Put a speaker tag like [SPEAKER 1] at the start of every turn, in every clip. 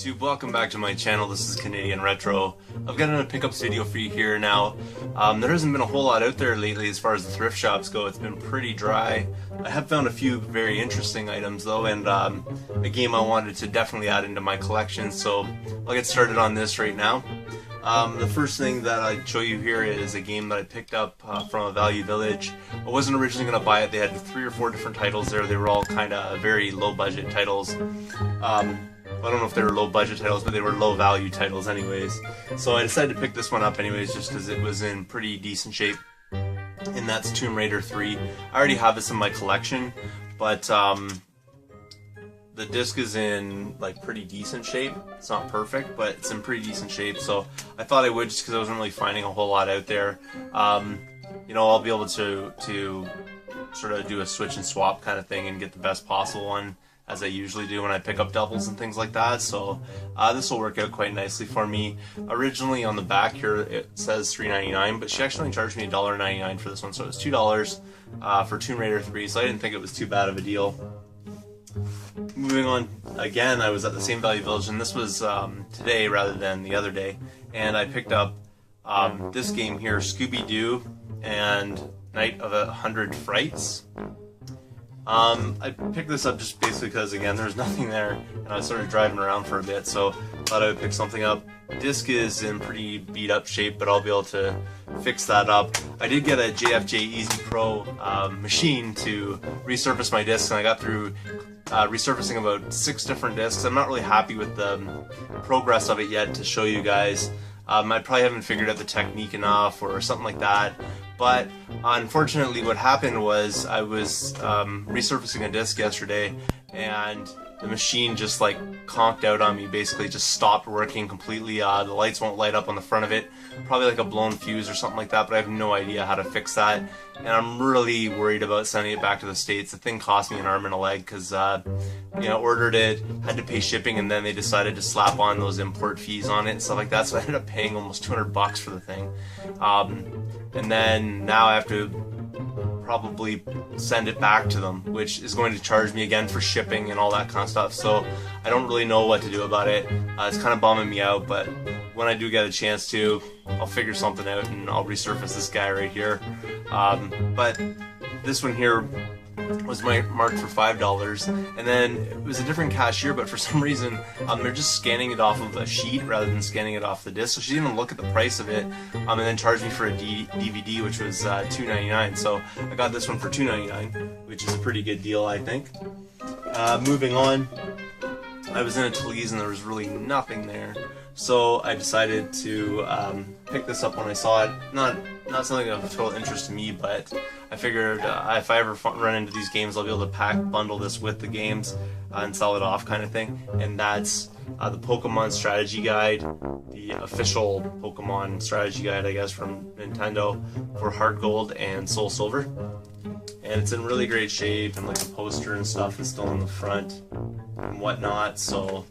[SPEAKER 1] YouTube, welcome back to my channel. This is Canadian Retro. I've got another pickups video for you here now. There hasn't been a whole lot out there lately as far as the thrift shops go. It's been pretty dry. I have found a few very interesting items though, and a game I wanted to definitely add into my collection, so I'll get started on this right now. The first thing that I'd show you here is a game that I picked up from a Value Village. I wasn't originally going to buy it. They had 3 or 4 different titles there. They were all kind of very low budget titles. I don't know if they were low budget titles, but they were low value titles anyways. So I decided to pick this one up anyways just because it was in pretty decent shape. And that's Tomb Raider 3. I already have this in my collection, but the disc is in like pretty decent shape. It's not perfect, but it's in pretty decent shape. So I thought I would just because I wasn't really finding a whole lot out there. You know, I'll be able to sort of do a switch and swap kind of thing and get the best possible one, as I usually do when I pick up doubles and things like that. So this will work out quite nicely for me. Originally on the back here it says $3.99, but she actually charged me $1.99 for this one, so it was $2 for Tomb Raider 3, so I didn't think it was too bad of a deal. Moving on, again, I was at the same Value Village, and this was today rather than the other day, and I picked up this game here, Scooby-Doo and Night of 100 Frights. I picked this up just basically because, again, there's nothing there, and I started driving around for a bit, so thought I would pick something up. Disc is in pretty beat up shape, but I'll be able to fix that up. I did get a JFJ Easy Pro machine to resurface my discs, and I got through resurfacing about 6 different discs. I'm not really happy with the progress of it yet to show you guys. I probably haven't figured out the technique enough or something like that. But unfortunately what happened was I was resurfacing a disc yesterday, and the machine just like conked out on me, basically just stopped working completely. The lights won't light up on the front of it, probably like a blown fuse or something like that, but I have no idea how to fix that. And I'm really worried about sending it back to the States. The thing cost me an arm and a leg because you know, ordered it, had to pay shipping, and then they decided to slap on those import fees on it and stuff like that, so I ended up paying almost $200 for the thing. And then now I have to probably send it back to them, which is going to charge me again for shipping and all that kind of stuff, so I don't really know what to do about it. It's kind of bumming me out, but when I do get a chance to, I'll figure something out and I'll resurface this guy right here. But this one here was marked for $5, and then it was a different cashier, but for some reason they're just scanning it off of a sheet rather than scanning it off the disc, so she didn't even look at the price of it, and then charged me for a DVD, which was $2.99, so I got this one for $2.99, which is a pretty good deal, I think. Moving on, I was in a Tully's and there was really nothing there, so I decided to pick this up when I saw it. Not something of total interest to me, but I figured if I ever run into these games, I'll be able to bundle this with the games and sell it off kind of thing. And that's the Pokemon Strategy Guide, the official Pokemon Strategy Guide, I guess, from Nintendo for Heart Gold and Soul Silver. And it's in really great shape, and like the poster and stuff is still in the front and whatnot, so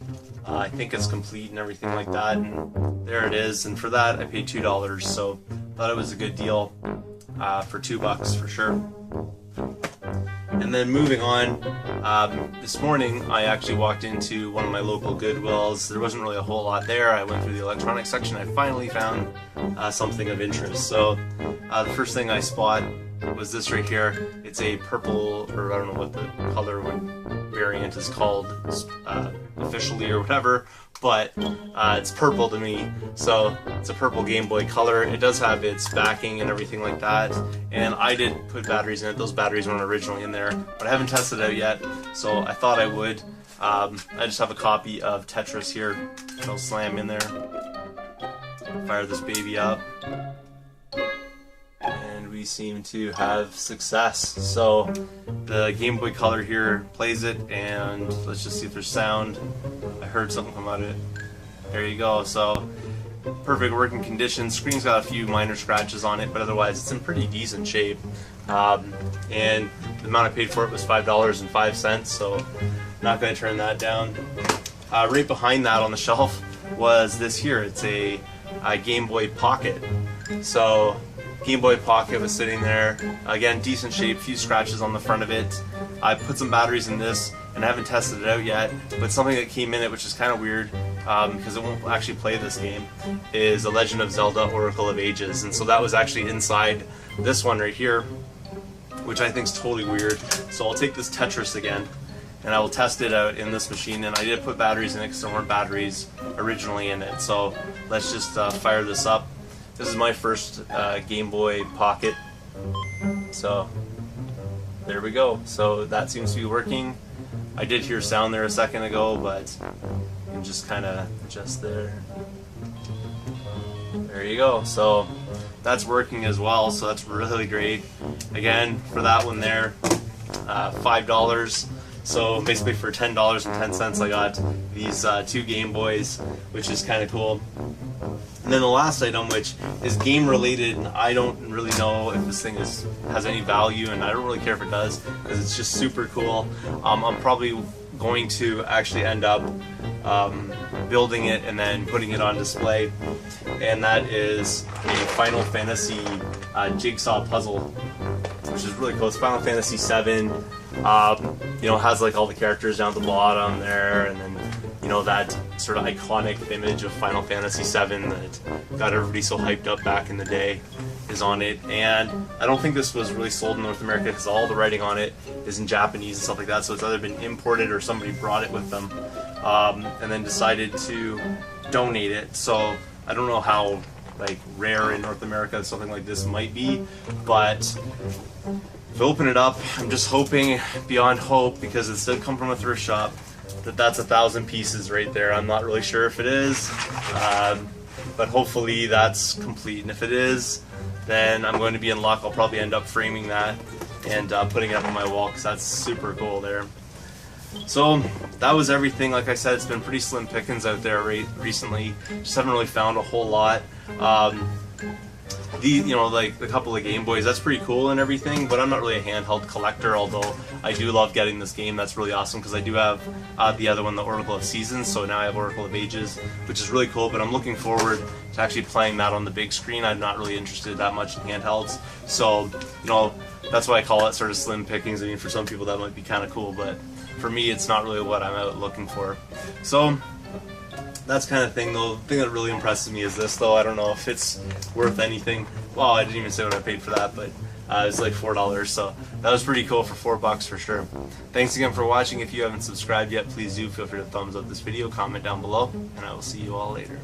[SPEAKER 1] I think it's complete and everything like that, and there it is. And for that I paid $2, so thought it was a good deal for $2 for sure. And then moving on, this morning I actually walked into one of my local Goodwills. There wasn't really a whole lot there. I went through the electronics section. I finally found something of interest. So the first thing I spot was this right here. It's a purple, or I don't know what the color variant is called officially or whatever, but it's purple to me, so it's a purple Game Boy Color. It does have its backing and everything like that, and I did put batteries in it. Those batteries weren't originally in there, but I haven't tested it out yet, so I thought I would. I just have a copy of Tetris here. I'll slam in there, fire this baby up, and we seem to have success. So the Game Boy Color here plays it, and let's just see if there's sound. I heard something come out of it. There you go. So perfect working condition. Screen's got a few minor scratches on it, but otherwise it's in pretty decent shape. And the amount I paid for it was $5.05, so not going to turn that down. Right behind that on the shelf was this here. It's a Game Boy Pocket. So Game Boy Pocket was sitting there, again, decent shape, few scratches on the front of it. I put some batteries in this, and I haven't tested it out yet, but something that came in it, which is kind of weird, because it won't actually play this game, is A Legend of Zelda: Oracle of Ages, and so that was actually inside this one right here, which I think is totally weird. So I'll take this Tetris again, and I will test it out in this machine, and I did put batteries in it because there weren't batteries originally in it. So let's just fire this up. This is my first Game Boy Pocket, so there we go. So that seems to be working. I did hear sound there a second ago, but you can just kind of adjust there. There you go. So that's working as well, so that's really great. Again, for that one there, $5. So basically for $10.10 I got these 2 Game Boys, which is kind of cool. And then the last item, which is game related, I don't really know if this thing has any value, and I don't really care if it does, because it's just super cool. I'm probably going to actually end up building it and then putting it on display, and that is a Final Fantasy jigsaw puzzle, which is really cool. It's Final Fantasy VII. You know, has like all the characters down at the bottom there, and then you know that sort of iconic image of Final Fantasy VII that got everybody so hyped up back in the day is on it. And I don't think this was really sold in North America because all the writing on it is in Japanese and stuff like that, so it's either been imported or somebody brought it with them and then decided to donate it. So I don't know how like rare in North America something like this might be, but if I open it up, I'm just hoping beyond hope, because it did come from a thrift shop, that that's 1,000 pieces right there. I'm not really sure if it is, but hopefully that's complete. And if it is, then I'm going to be in luck. I'll probably end up framing that and putting it up on my wall, because that's super cool there. So that was everything. Like I said, it's been pretty slim pickings out there recently. Just haven't really found a whole lot. You know, like a couple of Game Boys, that's pretty cool and everything, but I'm not really a handheld collector, although I do love getting this game. That's really awesome, because I do have the other one, the Oracle of Seasons, so now I have Oracle of Ages, which is really cool, but I'm looking forward to actually playing that on the big screen. I'm not really interested that much in handhelds, so, you know, that's why I call it sort of slim pickings. I mean, for some people that might be kind of cool, but for me, it's not really what I'm out looking for. So that's kind of thing, though. The thing that really impresses me is this, though. I don't know if it's worth anything. Well, I didn't even say what I paid for that, but it was like $4, so that was pretty cool for $4 for sure. Thanks again for watching. If you haven't subscribed yet, please do. Feel free to thumbs up this video, comment down below, and I will see you all later.